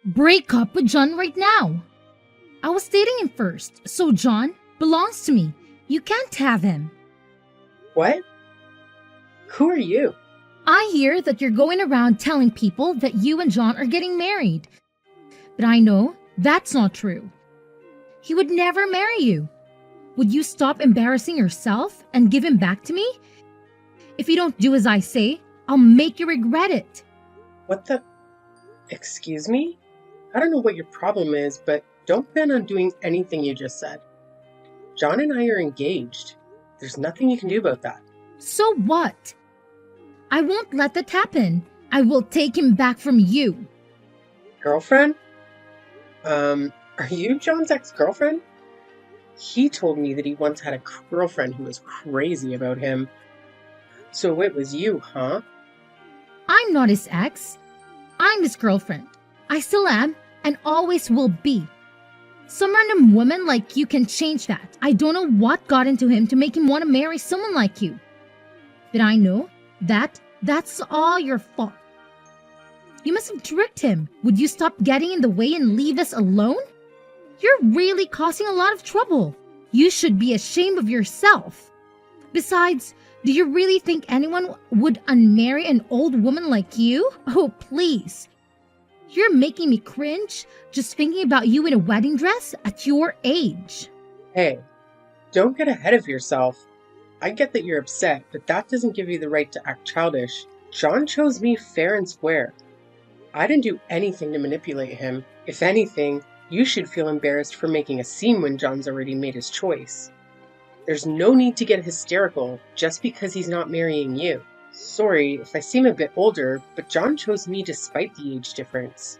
Break up with John right now. I was dating him first, so John belongs to me. You can't have him. What? Who are you? I hear that you're going around telling people that you and John are getting married. But I know that's not true. He would never marry you. Would you stop embarrassing yourself and give him back to me? If you don't do as I say, I'll make you regret it. What the? Excuse me? I don't know what your problem is, but don't plan on doing anything you just said. John and I are engaged. There's nothing you can do about that. So what? I won't let that happen. I will take him back from you. Girlfriend? Are you John's ex-girlfriend? He told me that he once had a girlfriend who was crazy about him. So it was you, huh? I'm not his ex. I'm his girlfriend. I still am and always will be. Some random woman like you can change that. I don't know what got into him to make him want to marry someone like you. But I know that's all your fault. You must have tricked him. Would you stop getting in the way and leave us alone? You're really causing a lot of trouble. You should be ashamed of yourself. Besides, do you really think anyone would unmarry an old woman like you? Oh, please. You're making me cringe just thinking about you in a wedding dress at your age. Hey, don't get ahead of yourself. I get that you're upset, but that doesn't give you the right to act childish. John chose me fair and square. I didn't do anything to manipulate him. If anything, you should feel embarrassed for making a scene when John's already made his choice. There's no need to get hysterical just because he's not marrying you. Sorry if I seem a bit older, but John chose me despite the age difference.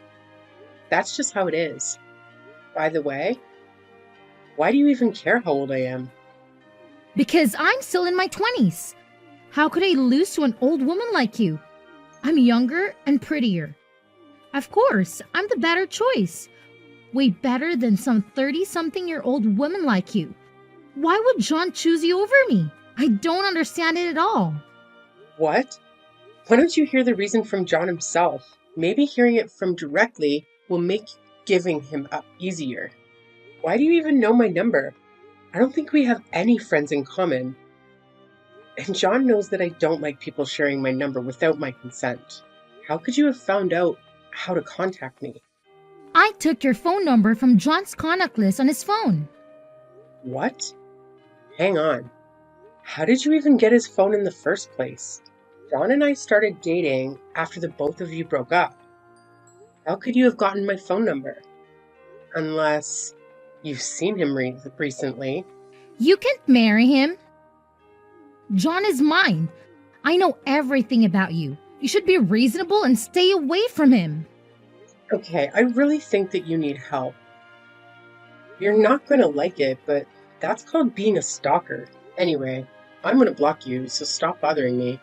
That's just how it is. By the way, why do you even care how old I am? Because I'm still in my 20s. How could I lose to an old woman like you? I'm younger and prettier. Of course, I'm the better choice. Way better than some 30-something-year-old woman like you. Why would John choose you over me? I don't understand it at all. What? Why don't you hear the reason from John himself? Maybe hearing it from directly will make giving him up easier. Why do you even know my number? I don't think we have any friends in common. And John knows that I don't like people sharing my number without my consent. How could you have found out how to contact me? I took your phone number from John's contact list on his phone. What? Hang on. How did you even get his phone in the first place? John and I started dating after the both of you broke up. How could you have gotten my phone number? Unless you've seen him recently. You can't marry him. John is mine. I know everything about you. You should be reasonable and stay away from him. Okay, I really think that you need help. You're not going to like it, but that's called being a stalker. Anyway, I'm going to block you, so stop bothering me.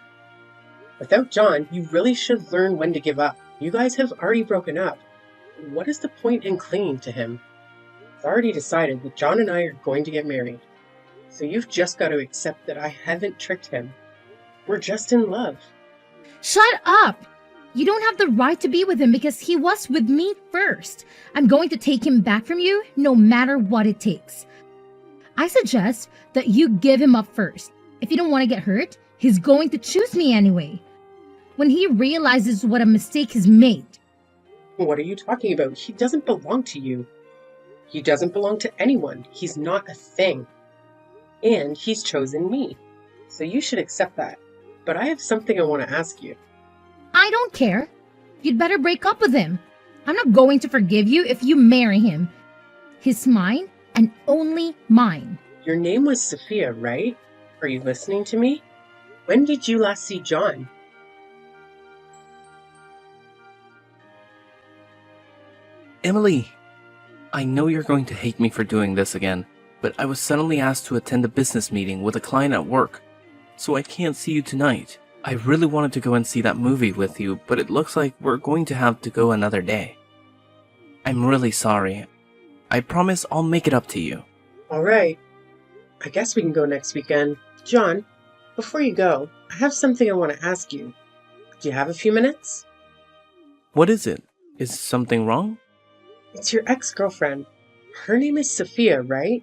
Without John, you really should learn when to give up. You guys have already broken up. What is the point in clinging to him? I've already decided that John and I are going to get married. So you've just got to accept that I haven't tricked him. We're just in love. Shut up! You don't have the right to be with him because he was with me first. I'm going to take him back from you no matter what it takes. I suggest that you give him up first. If you don't want to get hurt, he's going to choose me anyway. When he realizes what a mistake he's made. What are you talking about? He doesn't belong to you. He doesn't belong to anyone. He's not a thing. And he's chosen me. So you should accept that. But I have something I want to ask you. I don't care. You'd better break up with him. I'm not going to forgive you if you marry him. He's mine and only mine. Your name was Sophia, right? Are you listening to me? When did you last see John? Emily, I know you're going to hate me for doing this again, but I was suddenly asked to attend a business meeting with a client at work, so I can't see you tonight. I really wanted to go and see that movie with you, but it looks like we're going to have to go another day. I'm really sorry. I promise I'll make it up to you. All right. I guess we can go next weekend. John, before you go, I have something I want to ask you. Do you have a few minutes? What is it? Is something wrong? It's your ex-girlfriend. Her name is Sophia, right?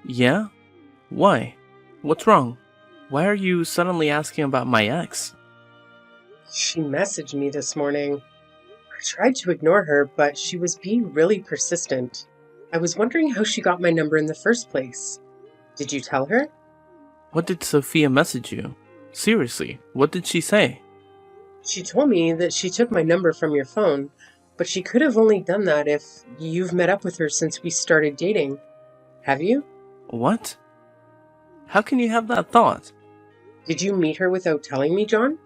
Yeah? Why? What's wrong? Why are you suddenly asking about my ex? She messaged me this morning. I tried to ignore her, but she was being really persistent. I was wondering how she got my number in the first place. Did you tell her? What did Sophia message you? Seriously, what did she say? She told me that she took my number from your phone, but she could have only done that if you've met up with her since we started dating. Have you? What? How can you have that thought? Did you meet her without telling me, John?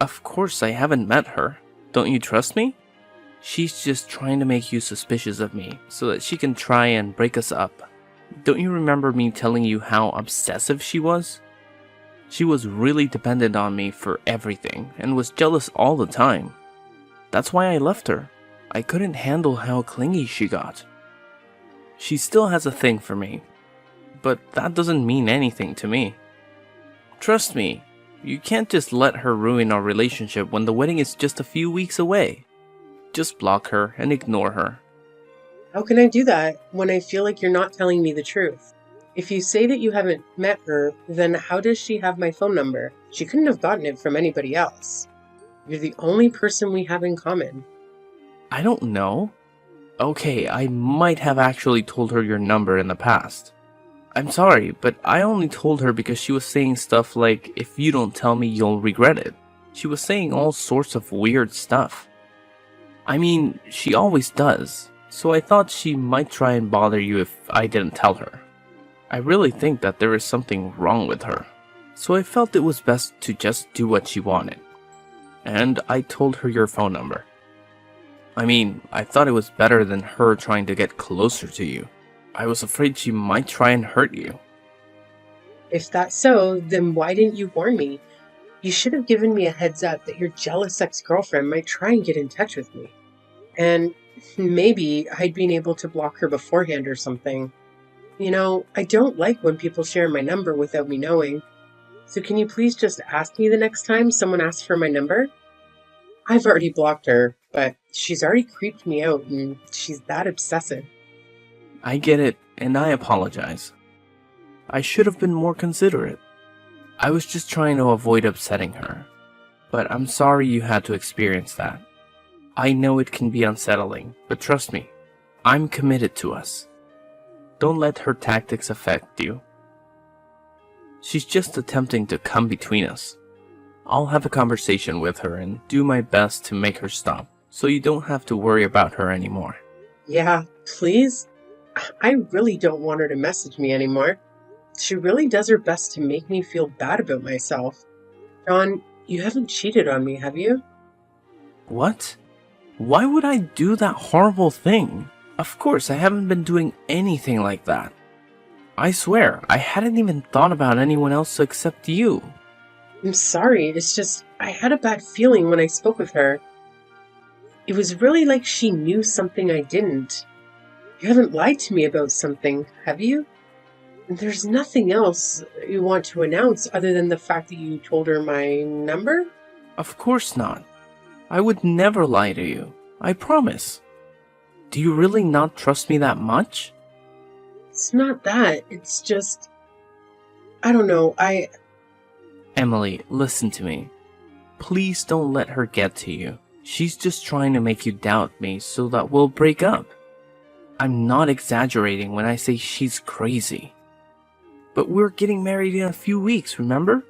Of course I haven't met her. Don't you trust me? She's just trying to make you suspicious of me so that she can try and break us up. Don't you remember me telling you how obsessive she was? She was really dependent on me for everything and was jealous all the time. That's why I left her. I couldn't handle how clingy she got. She still has a thing for me, but that doesn't mean anything to me. Trust me, you can't just let her ruin our relationship when the wedding is just a few weeks away. Just block her and ignore her. How can I do that when I feel like you're not telling me the truth? If you say that you haven't met her, then how does she have my phone number? She couldn't have gotten it from anybody else. You're the only person we have in common. I don't know. Okay, I might have actually told her your number in the past. I'm sorry, but I only told her because she was saying stuff like, if you don't tell me, you'll regret it. She was saying all sorts of weird stuff. I mean, she always does, so I thought she might try and bother you if I didn't tell her. I really think that there is something wrong with her, so I felt it was best to just do what she wanted. And I told her your phone number. I mean, I thought it was better than her trying to get closer to you. I was afraid she might try and hurt you. If that's so, then why didn't you warn me? You should have given me a heads up that your jealous ex-girlfriend might try and get in touch with me. And maybe I'd been able to block her beforehand or something. You know, I don't like when people share my number without me knowing. So can you please just ask me the next time someone asks for my number? I've already blocked her, but she's already creeped me out and she's that obsessive. I get it, and I apologize. I should have been more considerate. I was just trying to avoid upsetting her. But I'm sorry you had to experience that. I know it can be unsettling, but trust me, I'm committed to us. Don't let her tactics affect you. She's just attempting to come between us. I'll have a conversation with her and do my best to make her stop, so you don't have to worry about her anymore. Yeah, please? I really don't want her to message me anymore. She really does her best to make me feel bad about myself. John, you haven't cheated on me, have you? What? Why would I do that horrible thing? Of course, I haven't been doing anything like that. I swear, I hadn't even thought about anyone else except you. I'm sorry, it's just, I had a bad feeling when I spoke with her. It was really like she knew something I didn't. You haven't lied to me about something, have you? There's nothing else you want to announce other than the fact that you told her my number? Of course not. I would never lie to you. I promise. Do you really not trust me that much? It's not that. It's just... I don't know, Emily, listen to me. Please don't let her get to you. She's just trying to make you doubt me so that we'll break up. I'm not exaggerating when I say she's crazy. But we're getting married in a few weeks, remember?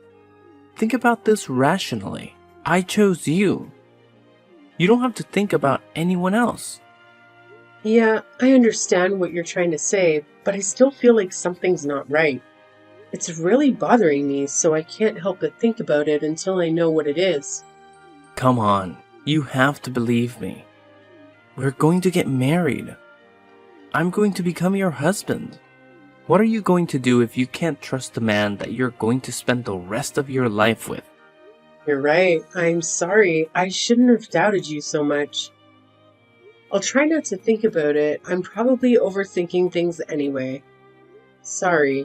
Think about this rationally. I chose you. You don't have to think about anyone else. Yeah, I understand what you're trying to say, but I still feel like something's not right. It's really bothering me, so I can't help but think about it until I know what it is. Come on, you have to believe me. We're going to get married. I'm going to become your husband. What are you going to do if you can't trust the man that you're going to spend the rest of your life with? You're right. I'm sorry. I shouldn't have doubted you so much. I'll try not to think about it. I'm probably overthinking things anyway. Sorry.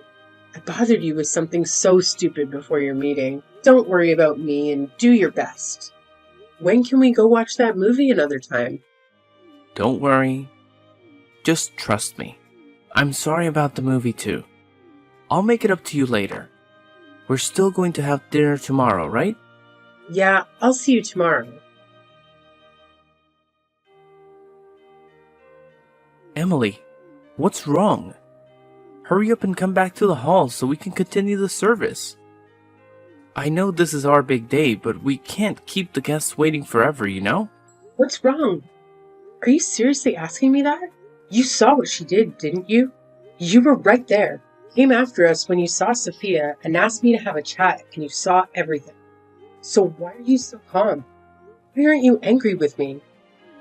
I bothered you with something so stupid before your meeting. Don't worry about me and do your best. When can we go watch that movie another time? Don't worry. Just trust me. I'm sorry about the movie too. I'll make it up to you later. We're still going to have dinner tomorrow, right? Yeah, I'll see you tomorrow. Emily, what's wrong? Hurry up and come back to the hall so we can continue the service. I know this is our big day, but we can't keep the guests waiting forever, you know? What's wrong? Are you seriously asking me that? You saw what she did, didn't you? You were right there. Came after us when you saw Sophia and asked me to have a chat, and you saw everything. So why are you so calm? Why aren't you angry with me?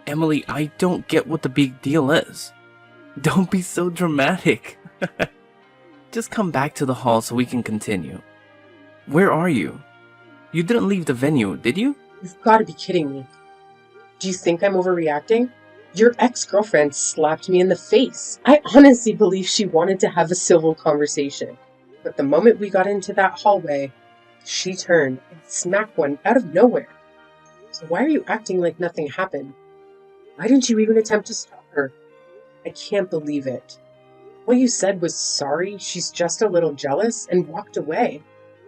Emily, I don't get what the big deal is. Don't be so dramatic. Just come back to the hall so we can continue. Where are you? You didn't leave the venue, did you? You've got to be kidding me. Do you think I'm overreacting? Your ex-girlfriend slapped me in the face. I honestly believe she wanted to have a civil conversation. But the moment we got into that hallway, she turned and smacked one out of nowhere. So why are you acting like nothing happened? Why didn't you even attempt to stop her? I can't believe it. What you said was sorry, she's just a little jealous, and walked away.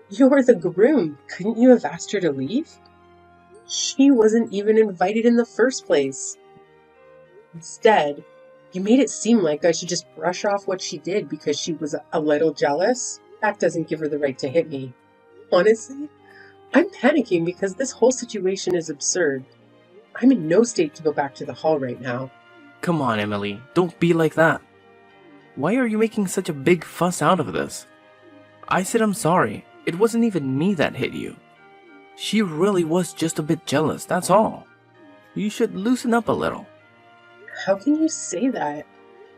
You're the groom. Couldn't you have asked her to leave? She wasn't even invited in the first place. Instead, you made it seem like I should just brush off what she did because she was a little jealous. That doesn't give her the right to hit me. Honestly, I'm panicking because this whole situation is absurd. I'm in no state to go back to the hall right now. Come on, Emily. Don't be like that. Why are you making such a big fuss out of this? I said I'm sorry. It wasn't even me that hit you. She really was just a bit jealous, that's all. You should loosen up a little. How can you say that?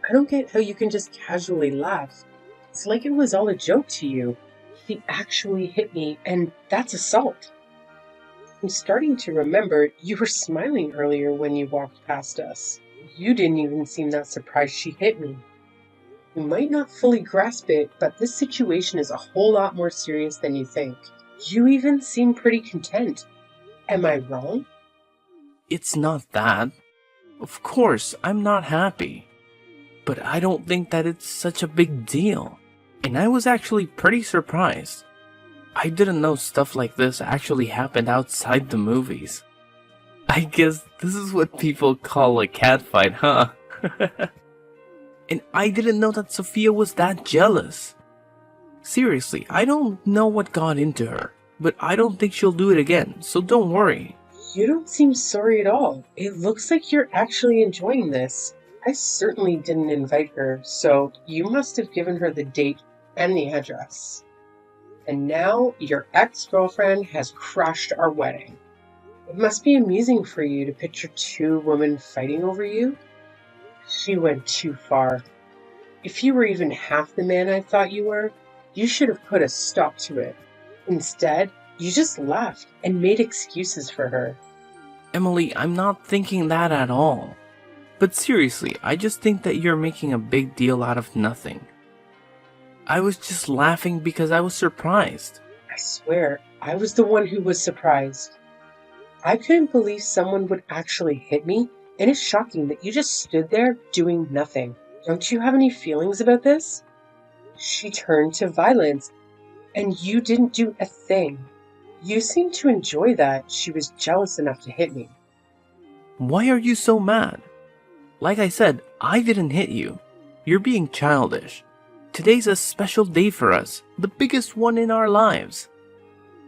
I don't get how you can just casually laugh. It's like it was all a joke to you. She actually hit me, and that's assault. I'm starting to remember you were smiling earlier when you walked past us. You didn't even seem that surprised she hit me. You might not fully grasp it, but this situation is a whole lot more serious than you think. You even seem pretty content. Am I wrong? It's not that. Of course, I'm not happy. But I don't think that it's such a big deal. And I was actually pretty surprised. I didn't know stuff like this actually happened outside the movies. I guess this is what people call a catfight, huh? And I didn't know that Sophia was that jealous. Seriously, I don't know what got into her, but I don't think she'll do it again, so don't worry. You don't seem sorry at all. It looks like you're actually enjoying this. I certainly didn't invite her, so you must have given her the date and the address. And now your ex-girlfriend has crashed our wedding. It must be amusing for you to picture two women fighting over you. She went too far. If you were even half the man I thought you were, you should have put a stop to it. Instead, you just laughed and made excuses for her. Emily, I'm not thinking that at all. But seriously, I just think that you're making a big deal out of nothing. I was just laughing because I was surprised. I swear, I was the one who was surprised. I couldn't believe someone would actually hit me, and it's shocking that you just stood there doing nothing. Don't you have any feelings about this? She turned to violence, and you didn't do a thing. You seemed to enjoy that she was jealous enough to hit me. Why are you so mad? Like I said, I didn't hit you. You're being childish. Today's a special day for us, the biggest one in our lives.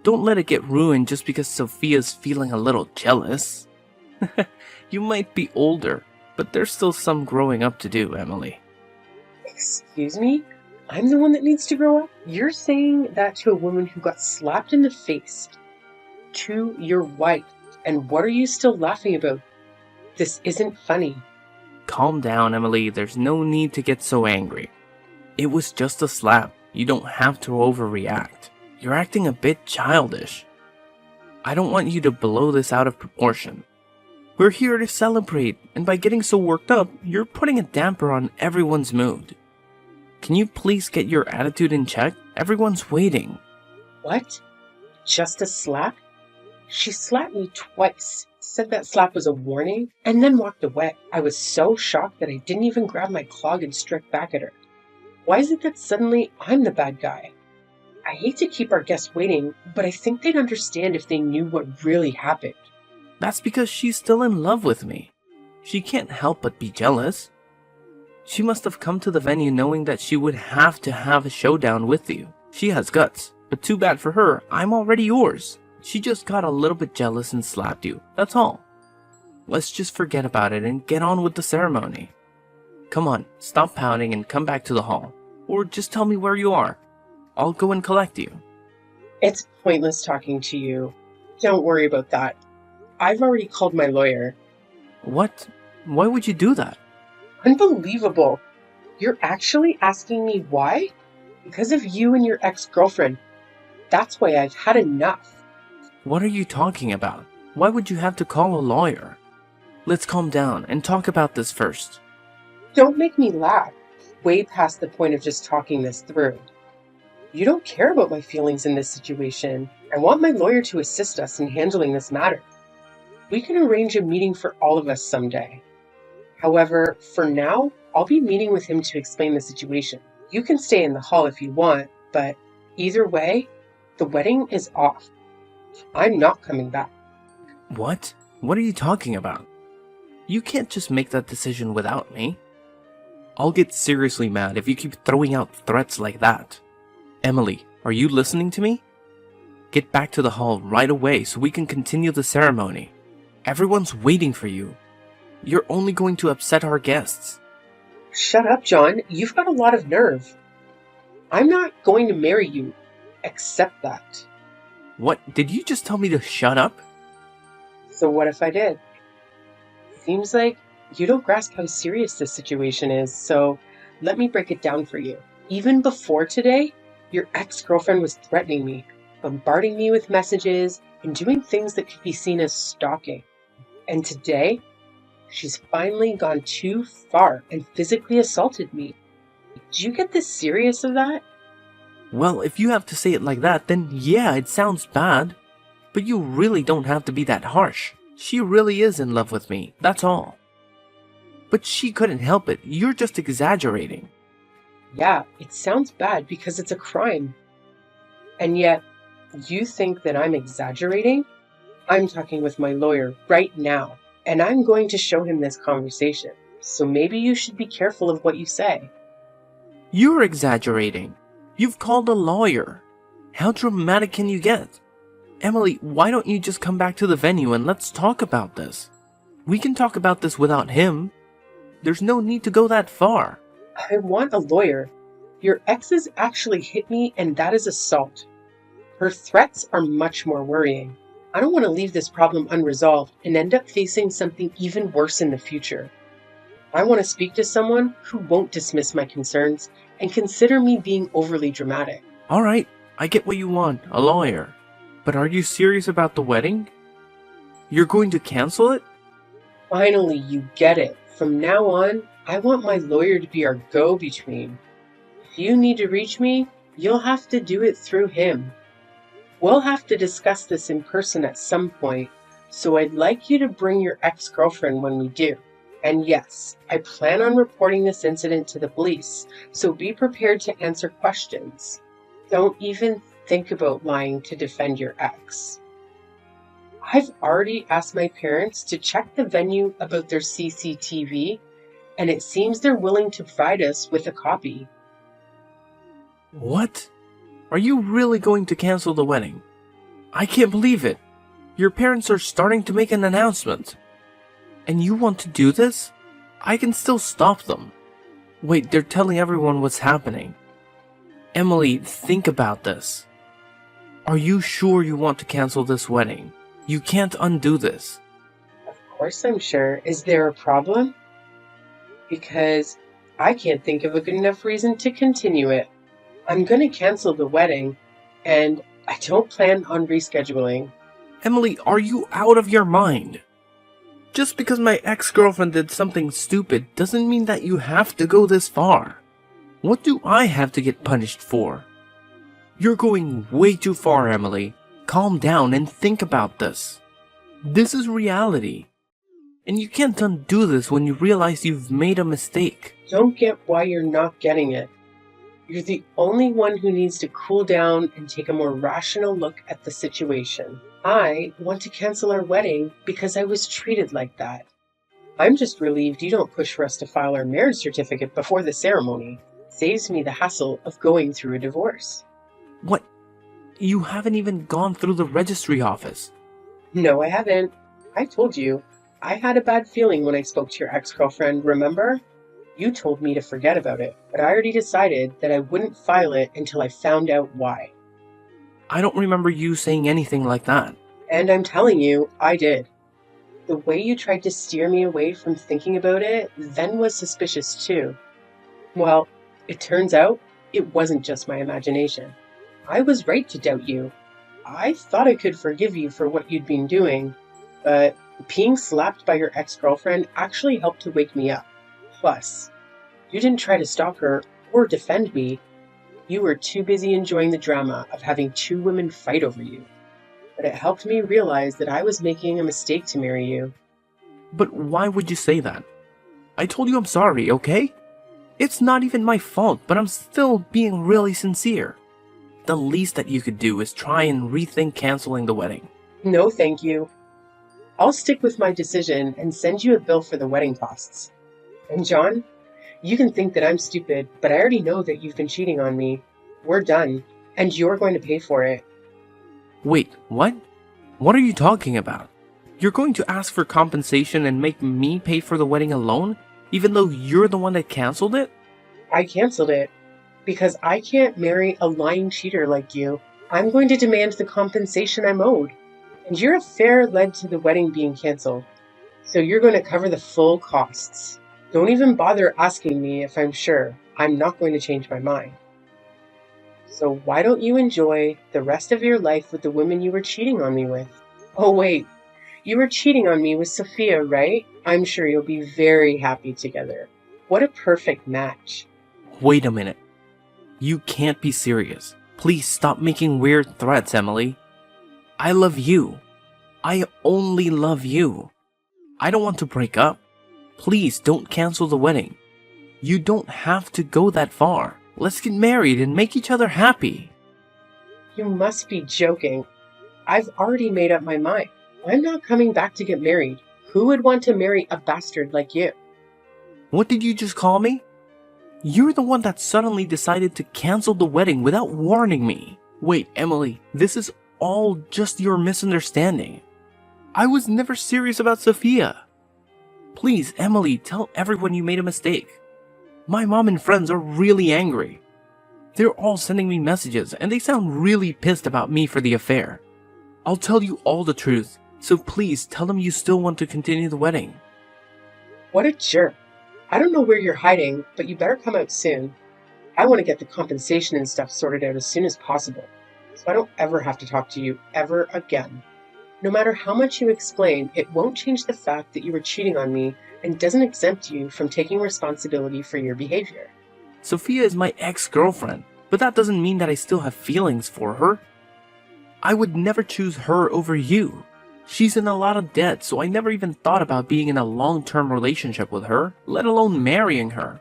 Don't let it get ruined just because Sophia's feeling a little jealous. You might be older, but there's still some growing up to do, Emily. Excuse me? I'm the one that needs to grow up? You're saying that to a woman who got slapped in the face. To your wife. And what are you still laughing about? This isn't funny. Calm down, Emily. There's no need to get so angry. It was just a slap. You don't have to overreact. You're acting a bit childish. I don't want you to blow this out of proportion. We're here to celebrate, and by getting so worked up, you're putting a damper on everyone's mood. Can you please get your attitude in check? Everyone's waiting. What? Just a slap? She slapped me twice. said that slap was a warning, and then walked away. I was so shocked that I didn't even grab my clog and strike back at her. Why is it that suddenly I'm the bad guy? I hate to keep our guests waiting, but I think they'd understand if they knew what really happened. That's because she's still in love with me. She can't help but be jealous. She must have come to the venue knowing that she would have to have a showdown with you. She has guts, but too bad for her, I'm already yours. She just got a little bit jealous and slapped you, that's all. Let's just forget about it and get on with the ceremony. Come on, stop pouting and come back to the hall. Or just tell me where you are. I'll go and collect you. It's pointless talking to you. Don't worry about that. I've already called my lawyer. What? Why would you do that? Unbelievable. You're actually asking me why? Because of you and your ex-girlfriend. That's why I've had enough. What are you talking about? Why would you have to call a lawyer? Let's calm down and talk about this first. Don't make me laugh. Way past the point of just talking this through. You don't care about my feelings in this situation. I want my lawyer to assist us in handling this matter. We can arrange a meeting for all of us someday. However, for now, I'll be meeting with him to explain the situation. You can stay in the hall if you want, but either way, the wedding is off. I'm not coming back. What? What are you talking about? You can't just make that decision without me. I'll get seriously mad if you keep throwing out threats like that. Emily, are you listening to me? Get back to the hall right away so we can continue the ceremony. Everyone's waiting for you. You're only going to upset our guests. Shut up, John. You've got a lot of nerve. I'm not going to marry you. Accept that. What? Did you just tell me to shut up? So what if I did? Seems like you don't grasp how serious this situation is, so let me break it down for you. Even before today, your ex-girlfriend was threatening me, bombarding me with messages, and doing things that could be seen as stalking. And today, she's finally gone too far and physically assaulted me. Do you get the serious of that? Well, if you have to say it like that, then yeah, it sounds bad. But you really don't have to be that harsh. She really is in love with me, that's all. But she couldn't help it, you're just exaggerating. Yeah, it sounds bad because it's a crime. And yet, you think that I'm exaggerating? I'm talking with my lawyer right now, and I'm going to show him this conversation. So maybe you should be careful of what you say. You're exaggerating. You've called a lawyer. How dramatic can you get? Emily, why don't you just come back to the venue and let's talk about this? We can talk about this without him. There's no need to go that far. I want a lawyer. Your exes actually hit me, and that is assault. Her threats are much more worrying. I don't want to leave this problem unresolved and end up facing something even worse in the future. I want to speak to someone who won't dismiss my concerns and consider me being overly dramatic. Alright, I get what you want, a lawyer. But are you serious about the wedding? You're going to cancel it? Finally, you get it. From now on, I want my lawyer to be our go-between. If you need to reach me, you'll have to do it through him. We'll have to discuss this in person at some point, so I'd like you to bring your ex-girlfriend when we do. And yes, I plan on reporting this incident to the police, so be prepared to answer questions. Don't even think about lying to defend your ex. I've already asked my parents to check the venue about their CCTV, and it seems they're willing to provide us with a copy. What? Are you really going to cancel the wedding? I can't believe it. Your parents are starting to make an announcement. And you want to do this? I can still stop them. Wait, they're telling everyone what's happening. Emily, think about this. Are you sure you want to cancel this wedding? You can't undo this. Of course I'm sure. Is there a problem? Because I can't think of a good enough reason to continue it. I'm going to cancel the wedding, and I don't plan on rescheduling. Emily, are you out of your mind? Just because my ex-girlfriend did something stupid doesn't mean that you have to go this far. What do I have to get punished for? You're going way too far, Emily. Calm down and think about this. This is reality. And you can't undo this when you realize you've made a mistake. Don't get why you're not getting it. You're the only one who needs to cool down and take a more rational look at the situation. I want to cancel our wedding because I was treated like that. I'm just relieved you don't push for us to file our marriage certificate before the ceremony. Saves me the hassle of going through a divorce. What? You haven't even gone through the registry office. No, I haven't. I told you. I had a bad feeling when I spoke to your ex-girlfriend, remember? You told me to forget about it, but I already decided that I wouldn't file it until I found out why. I don't remember you saying anything like that. And I'm telling you, I did. The way you tried to steer me away from thinking about it then was suspicious too. Well, it turns out it wasn't just my imagination. I was right to doubt you. I thought I could forgive you for what you'd been doing, but being slapped by your ex-girlfriend actually helped to wake me up. Plus, you didn't try to stop her or defend me. You were too busy enjoying the drama of having two women fight over you. But it helped me realize that I was making a mistake to marry you. But why would you say that? I told you I'm sorry, okay? It's not even my fault, but I'm still being really sincere. The least that you could do is try and rethink canceling the wedding. No, thank you. I'll stick with my decision and send you a bill for the wedding costs. And John, you can think that I'm stupid, but I already know that you've been cheating on me. We're done, and you're going to pay for it. Wait, what? What are you talking about? You're going to ask for compensation and make me pay for the wedding alone, even though you're the one that canceled it? I canceled it because I can't marry a lying cheater like you. I'm going to demand the compensation I'm owed. And your affair led to the wedding being canceled, so you're going to cover the full costs. Don't even bother asking me if I'm sure. I'm not going to change my mind. So why don't you enjoy the rest of your life with the women you were cheating on me with? Oh wait, you were cheating on me with Sophia, right? I'm sure you'll be very happy together. What a perfect match. Wait a minute. You can't be serious. Please stop making weird threats, Emily. I love you. I only love you. I don't want to break up. Please don't cancel the wedding. You don't have to go that far. Let's get married and make each other happy. You must be joking. I've already made up my mind. I'm not coming back to get married. Who would want to marry a bastard like you? What did you just call me? You're the one that suddenly decided to cancel the wedding without warning me. Wait, Emily, this is all just your misunderstanding. I was never serious about Sophia. Please, Emily, tell everyone you made a mistake. My mom and friends are really angry. They're all sending me messages and they sound really pissed about me for the affair. I'll tell you all the truth, so please tell them you still want to continue the wedding. What a jerk. I don't know where you're hiding, but you better come out soon. I want to get the compensation and stuff sorted out as soon as possible, so I don't ever have to talk to you ever again. No matter how much you explain, it won't change the fact that you were cheating on me and doesn't exempt you from taking responsibility for your behavior. Sophia is my ex-girlfriend, but that doesn't mean that I still have feelings for her. I would never choose her over you. She's in a lot of debt, so I never even thought about being in a long-term relationship with her, let alone marrying her.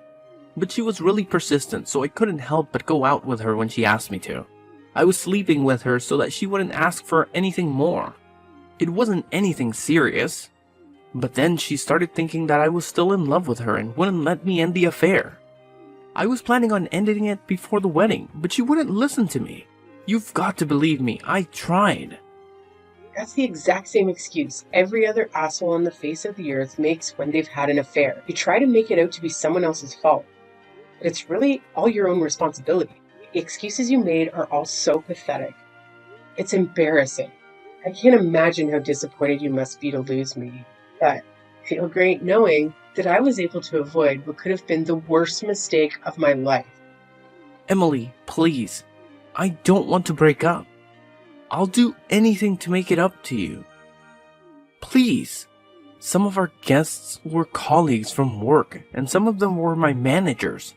But she was really persistent, so I couldn't help but go out with her when she asked me to. I was sleeping with her so that she wouldn't ask for anything more. It wasn't anything serious. But then she started thinking that I was still in love with her and wouldn't let me end the affair. I was planning on ending it before the wedding, but she wouldn't listen to me. You've got to believe me, I tried. That's the exact same excuse every other asshole on the face of the earth makes when they've had an affair. You try to make it out to be someone else's fault, but it's really all your own responsibility. The excuses you made are all so pathetic. It's embarrassing. I can't imagine how disappointed you must be to lose me. But I feel great knowing that I was able to avoid what could have been the worst mistake of my life. Emily, please. I don't want to break up. I'll do anything to make it up to you. Please. Some of our guests were colleagues from work, and some of them were my managers.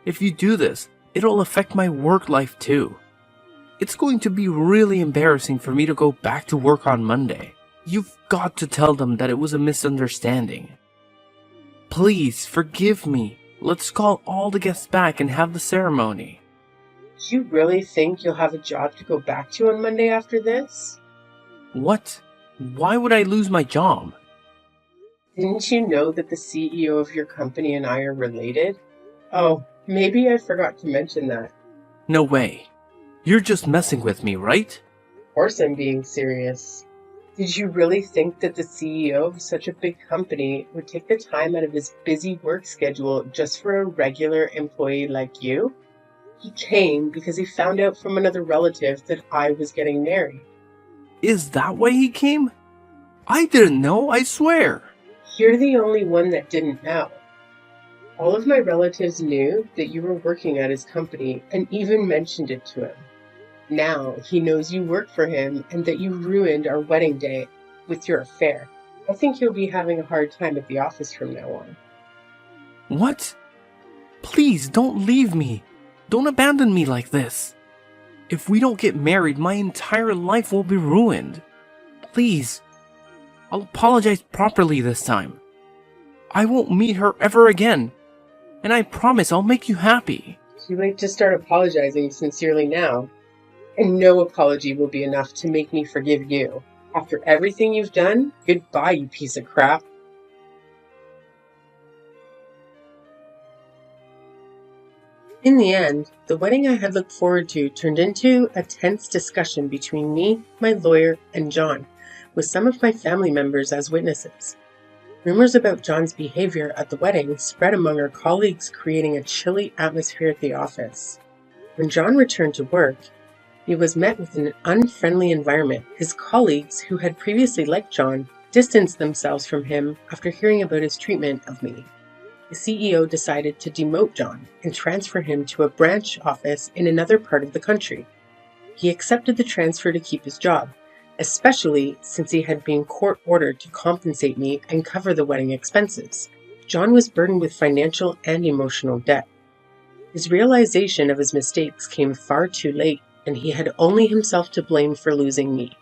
If you do this, it'll affect my work life too. It's going to be really embarrassing for me to go back to work on Monday. You've got to tell them that it was a misunderstanding. Please, forgive me. Let's call all the guests back and have the ceremony. Do you really think you'll have a job to go back to on Monday after this? What? Why would I lose my job? Didn't you know that the CEO of your company and I are related? Oh, maybe I forgot to mention that. No way. You're just messing with me, right? Of course I'm being serious. Did you really think that the CEO of such a big company would take the time out of his busy work schedule just for a regular employee like you? He came because he found out from another relative that I was getting married. Is that why he came? I didn't know, I swear. You're the only one that didn't know. All of my relatives knew that you were working at his company and even mentioned it to him. Now he knows you work for him and that you ruined our wedding day with your affair. I think he'll be having a hard time at the office from now on. What? Please don't leave me. Don't abandon me like this. If we don't get married, my entire life will be ruined. Please. I'll apologize properly this time. I won't meet her ever again. And I promise I'll make you happy. Too late to start apologizing sincerely now. And no apology will be enough to make me forgive you. After everything you've done, goodbye, you piece of crap. In the end, the wedding I had looked forward to turned into a tense discussion between me, my lawyer, and John, with some of my family members as witnesses. Rumors about John's behavior at the wedding spread among our colleagues, creating a chilly atmosphere at the office. When John returned to work, he was met with an unfriendly environment. His colleagues, who had previously liked John, distanced themselves from him after hearing about his treatment of me. The CEO decided to demote John and transfer him to a branch office in another part of the country. He accepted the transfer to keep his job, especially since he had been court-ordered to compensate me and cover the wedding expenses. John was burdened with financial and emotional debt. His realization of his mistakes came far too late, and he had only himself to blame for losing me.